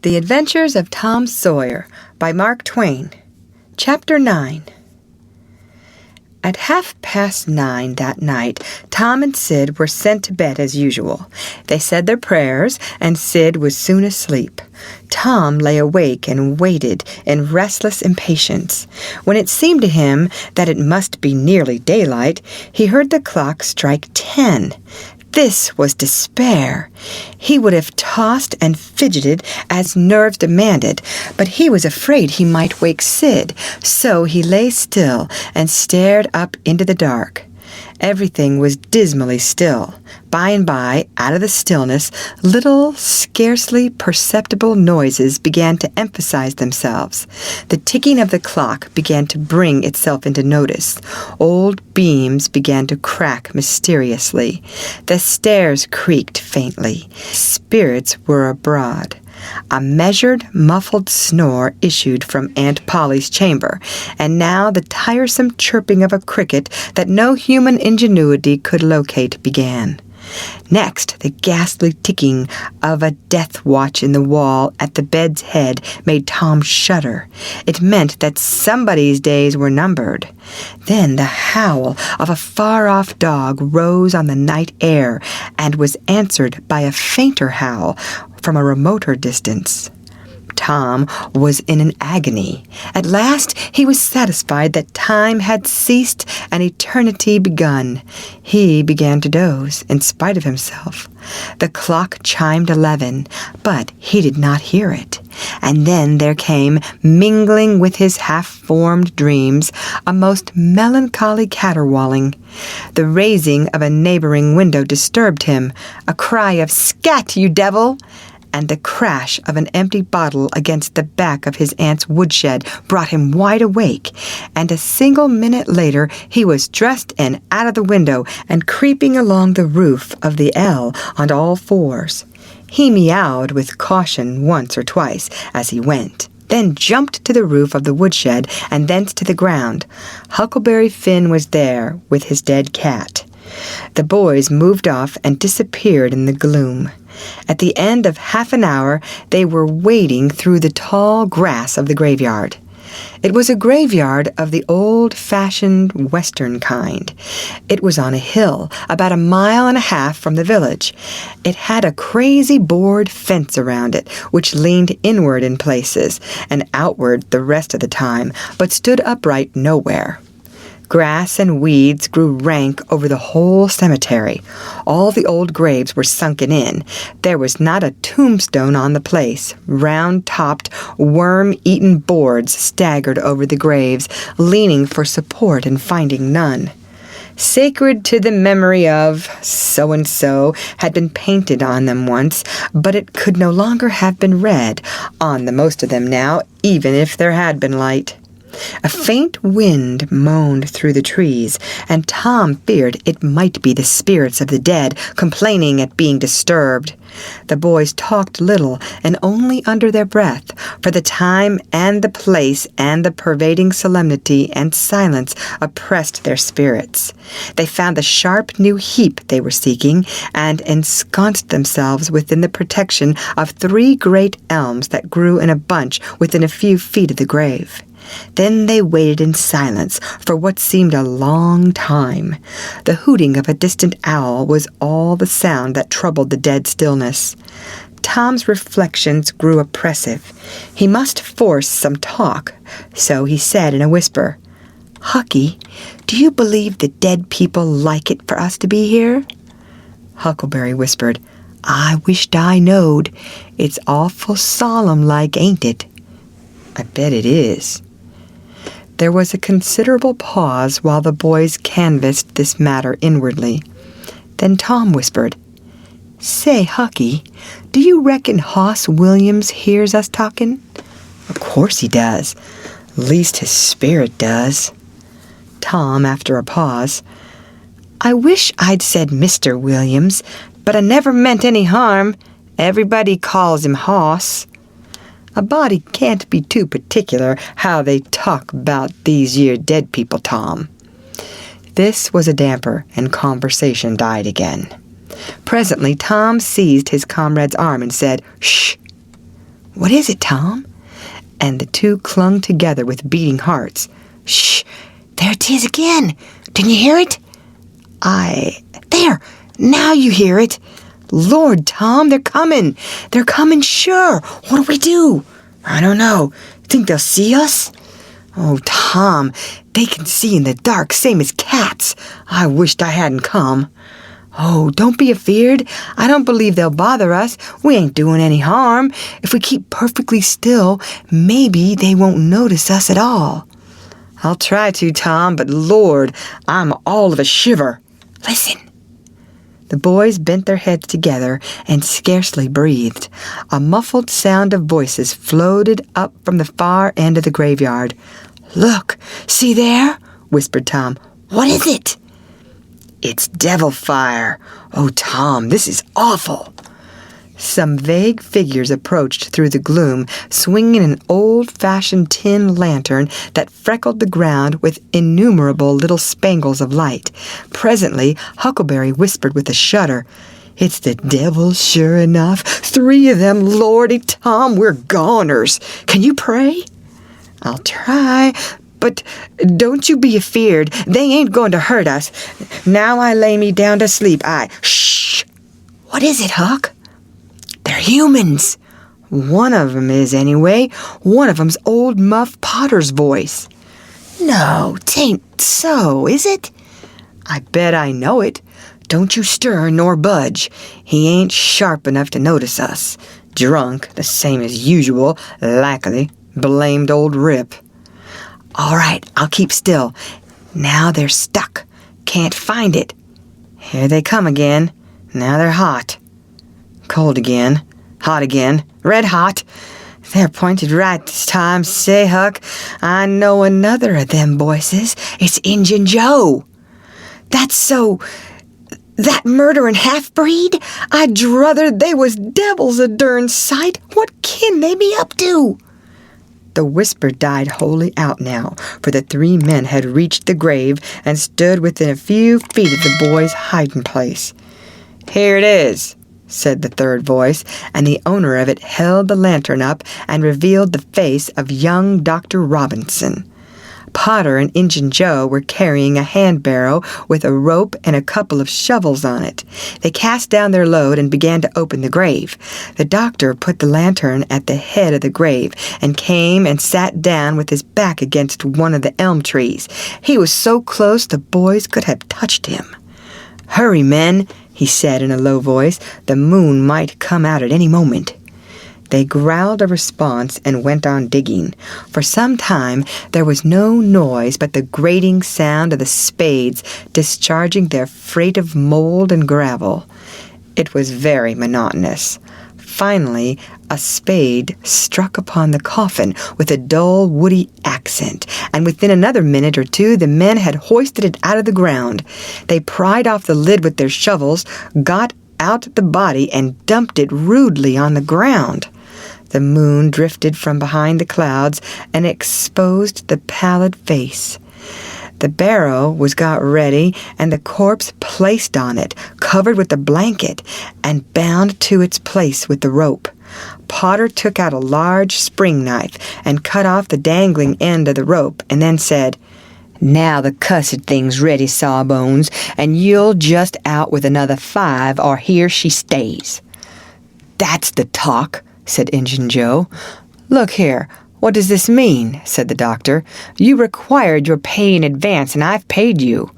The Adventures of Tom Sawyer by Mark Twain. Chapter 9. At 9:30 that night, Tom and Sid were sent to bed as usual. They said their prayers, and Sid was soon asleep. Tom lay awake and waited in restless impatience. When it seemed to him that it must be nearly daylight, he heard the clock strike 10. This was despair. He would have tossed and fidgeted as nerves demanded, but he was afraid he might wake Sid, so he lay still and stared up into the dark. Everything was dismally still. By and by, out of the stillness, little, scarcely perceptible noises began to emphasize themselves. The ticking of the clock began to bring itself into notice. Old beams began to crack mysteriously. The stairs creaked faintly. Spirits were abroad. A measured, muffled snore issued from Aunt Polly's chamber, and now the tiresome chirping of a cricket that no human ingenuity could locate began. Next, the ghastly ticking of a death watch in the wall at the bed's head made Tom shudder. It meant that somebody's days were numbered. Then the howl of a far-off dog rose on the night air and was answered by a fainter howl from a remoter distance. Tom was in an agony. At last he was satisfied that time had ceased and eternity begun. He began to doze, in spite of himself. The clock chimed 11, but he did not hear it. And then there came, mingling with his half-formed dreams, a most melancholy caterwauling. The raising of a neighboring window disturbed him, a cry of "Scat, you devil!" and the crash of an empty bottle against the back of his aunt's woodshed brought him wide awake, and a single minute later he was dressed and out of the window and creeping along the roof of the L on all fours. He meowed with caution once or twice as he went, then jumped to the roof of the woodshed and thence to the ground. Huckleberry Finn was there with his dead cat. The boys moved off and disappeared in the gloom. At the end of half an hour, they were wading through the tall grass of the graveyard. It was a graveyard of the old-fashioned Western kind. It was on a hill, about 1.5 miles from the village. It had a crazy board fence around it, which leaned inward in places and outward the rest of the time, but stood upright nowhere. Grass and weeds grew rank over the whole cemetery. All the old graves were sunken in. There was not a tombstone on the place. Round-topped, worm-eaten boards staggered over the graves, leaning for support and finding none. "Sacred to the memory of so-and-so" had been painted on them once, but it could no longer have been read on the most of them now, even if there had been light. A faint wind moaned through the trees, and Tom feared it might be the spirits of the dead complaining at being disturbed. The boys talked little and only under their breath, for the time and the place and the pervading solemnity and silence oppressed their spirits. They found the sharp new heap they were seeking, and ensconced themselves within the protection of 3 great elms that grew in a bunch within a few feet of the grave. Then they waited in silence for what seemed a long time. The hooting of a distant owl was all the sound that troubled the dead stillness. Tom's reflections grew oppressive. He must force some talk, so he said in a whisper, "Hucky, do you believe the dead people like it for us to be here?" Huckleberry whispered, "I wished I knowed. It's awful solemn like, ain't it?" "I bet it is." There was a considerable pause while the boys canvassed this matter inwardly. Then Tom whispered, "Say, Hucky, do you reckon Hoss Williams hears us talking?" "Of course he does. Least his spirit does." Tom, after a pause, "I wish I'd said Mr. Williams, but I never meant any harm. Everybody calls him Hoss. A body can't be too particular how they talk about these year dead people, Tom." This was a damper, and conversation died again. Presently Tom seized his comrade's arm and said, "Shh." "What is it, Tom?" And the two clung together with beating hearts. "Shh! There it is again! Didn't you hear it?" There! Now you hear it! Lord, Tom, they're coming! They're coming, sure! What'll we do?" "I don't know. Think they'll see us?" "Oh, Tom, they can see in the dark, same as cats. I wished I hadn't come." "Oh, don't be afeard. I don't believe they'll bother us. We ain't doing any harm. If we keep perfectly still, maybe they won't notice us at all." "I'll try to, Tom, but Lord, I'm all of a shiver. Listen." The boys bent their heads together and scarcely breathed. A muffled sound of voices floated up from the far end of the graveyard. "Look, see there?" whispered Tom. "What is it?" "It's devil fire. Oh, Tom, this is awful." Some vague figures approached through the gloom, swinging an old-fashioned tin lantern that freckled the ground with innumerable little spangles of light. Presently, Huckleberry whispered with a shudder, "It's the devil, sure enough. 3 of them, Lordy, Tom, we're goners. Can you pray?" "I'll try, but don't you be afeard. They ain't going to hurt us. Now I lay me down to sleep, Shh! What is it, Huck?" "They're humans." "One of 'em is, anyway. One of 'em's old Muff Potter's voice." "No, 'tain't so, is it?" "I bet I know it. Don't you stir nor budge. He ain't sharp enough to notice us. Drunk, the same as usual, likely. Blamed old Rip." "All right, I'll keep still. Now they're stuck. Can't find it. Here they come again. Now they're hot. Cold again. Hot again. Red hot. They're pointed right this time. Say, Huck, I know another of them voices. It's Injun Joe." "That's so... that murderin' half-breed? I'd druther they was devils a dern sight. What can they be up to?" The whisper died wholly out now, for the 3 men had reached the grave and stood within a few feet of the boy's hiding place. "Here it is," said the third voice, and the owner of it held the lantern up and revealed the face of young Dr. Robinson. Potter and Injun Joe were carrying a hand barrow with a rope and a couple of shovels on it. They cast down their load and began to open the grave. The doctor put the lantern at the head of the grave and came and sat down with his back against one of the elm trees. He was so close the boys could have touched him. "Hurry, men," he said in a low voice. "The moon might come out at any moment." They growled a response and went on digging. For some time there was no noise but the grating sound of the spades discharging their freight of mold and gravel. It was very monotonous. Finally, a spade struck upon the coffin with a dull, woody accent, and within another minute or two the men had hoisted it out of the ground. They pried off the lid with their shovels, got out the body, and dumped it rudely on the ground. The moon drifted from behind the clouds and exposed the pallid face. The barrow was got ready and the corpse placed on it, covered with a blanket, and bound to its place with the rope. Potter took out a large spring knife and cut off the dangling end of the rope, and then said, "Now the cussed thing's ready, Sawbones, and you'll just out with another 5, or here she stays." "That's the talk," said Injun Joe. "Look here, what does this mean?" said the doctor. "You required your pay in advance, and I've paid you."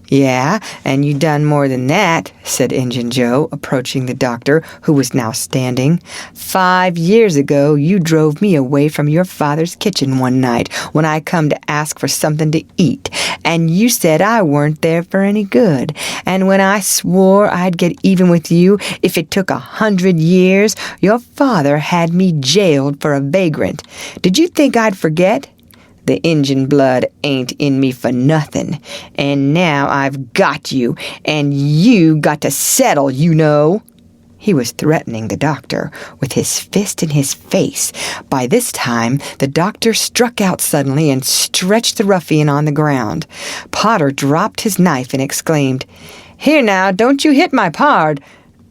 "Yeah, and you done more than that," said Injun Joe, approaching the doctor, who was now standing. 5 years ago you drove me away from your father's kitchen one night when I come to ask for something to eat, and you said I weren't there for any good. And when I swore I'd get even with you if it took 100 years, your father had me jailed for a vagrant. Did you think I'd forget? The Injun blood ain't in me for nothing, and now I've got you, and you got to settle, you know." He was threatening the doctor with his fist in his face. By this time, the doctor struck out suddenly and stretched the ruffian on the ground. Potter dropped his knife and exclaimed, "Here now, don't you hit my pard."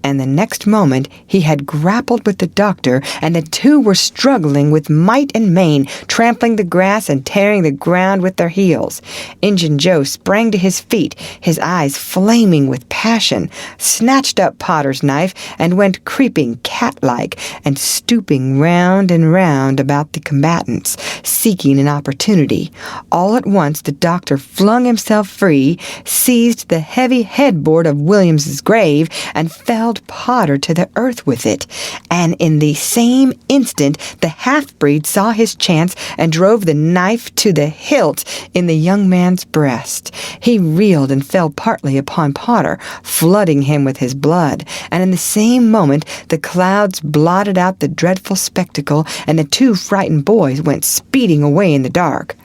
and the next moment he had grappled with the doctor, and the two were struggling with might and main, trampling the grass and tearing the ground with their heels. Injun Joe sprang to his feet, his eyes flaming with passion, snatched up Potter's knife, and went creeping cat-like and stooping round and round about the combatants, seeking an opportunity. All at once the doctor flung himself free, seized the heavy headboard of Williams's grave, and felled Potter to the earth with it. And in the same instant the half-breed saw his chance and drove the knife to the hilt in the young man's breast. He reeled and fell partly upon Potter, flooding him with his blood, and in the same moment the clouds blotted out the dreadful spectacle, and the two frightened boys went speeding away in the dark.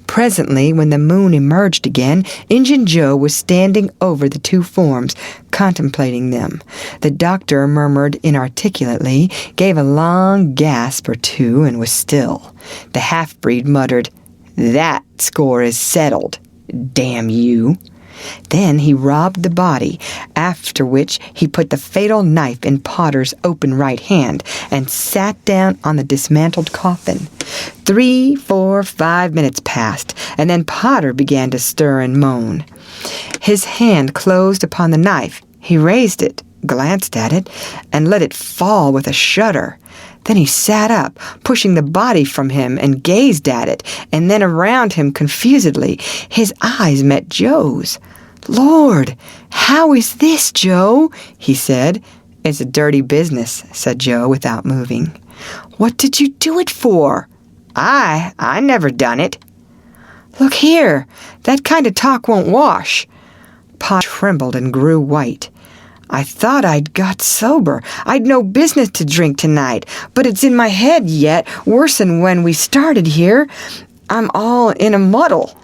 Presently, when the moon emerged again, Injun Joe was standing over the two forms, contemplating them. The doctor murmured inarticulately, gave a long gasp or two, and was still. The half-breed muttered, "That score is settled. Damn you." Then he robbed the body, after which he put the fatal knife in Potter's open right hand and sat down on the dismantled coffin. 3, 4, 5 minutes passed, and then Potter began to stir and moan. His hand closed upon the knife. He raised it, glanced at it, and let it fall with a shudder. Then he sat up, pushing the body from him, and gazed at it, and then around him confusedly. His eyes met Joe's. "Lord, how is this, Joe?" he said. "It's a dirty business," said Joe without moving. "What did you do it for?" I never done it." "Look here, that kind of talk won't wash." Pot trembled and grew white. "I thought I'd got sober. I'd no business to drink tonight, but it's in my head yet, worse'n when we started here. I'm all in a muddle.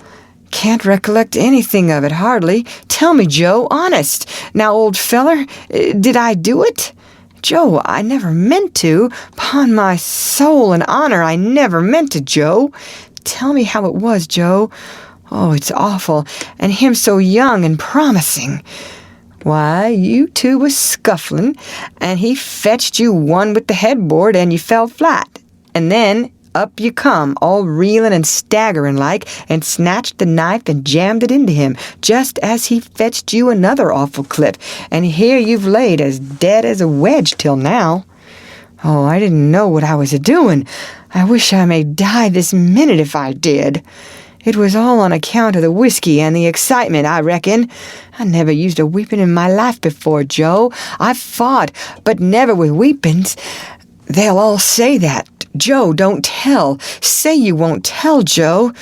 Can't recollect anything of it, hardly. Tell me, Joe, honest. Now, old feller, did I do it?" "Joe, I never meant to. 'Pon my soul and honor, I never meant to, Joe. Tell me how it was, Joe. Oh, it's awful, and him so young and promising." "Why, you two was scuffling, and he fetched you one with the headboard, and you fell flat. And then up you come, all reeling and staggering like, and snatched the knife and jammed it into him, just as he fetched you another awful clip, and here you've laid as dead as a wedge till now. Oh, I didn't know what I was a-doing. I wish I may die this minute if I did. It was all on account of the whiskey and the excitement, I reckon. I never used a weepon in my life before, Joe. I've fought, but never with weepons. They'll all say that. Joe, don't tell. Say you won't tell, Joe.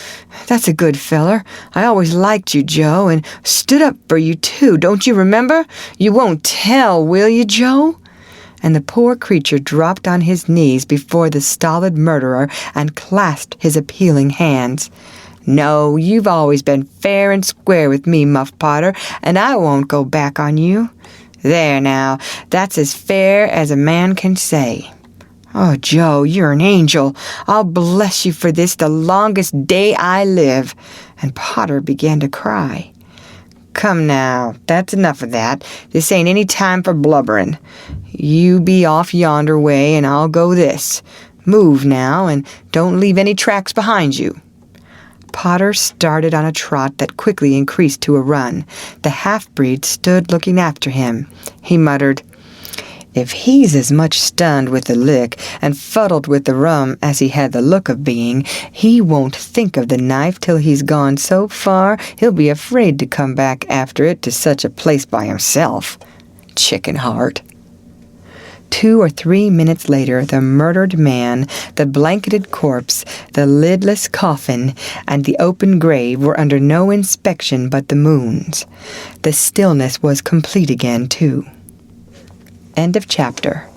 That's a good feller. I always liked you, Joe, and stood up for you, too. Don't you remember? You won't tell, will you, Joe?" And the poor creature dropped on his knees before the stolid murderer and clasped his appealing hands. "No, you've always been fair and square with me, Muff Potter, and I won't go back on you. There now, that's as fair as a man can say." "Oh, Joe, you're an angel. I'll bless you for this the longest day I live." And Potter began to cry. "Come now, that's enough of that. This ain't any time for blubbering. You be off yonder way, and I'll go this. Move now, and don't leave any tracks behind you." Potter started on a trot that quickly increased to a run. The half-breed stood looking after him. He muttered, "If he's as much stunned with the lick and fuddled with the rum as he had the look of being, he won't think of the knife till he's gone so far he'll be afraid to come back after it to such a place by himself. Chicken heart." 2 or 3 minutes later, the murdered man, the blanketed corpse, the lidless coffin, and the open grave were under no inspection but the moon's. The stillness was complete again, too. End of chapter.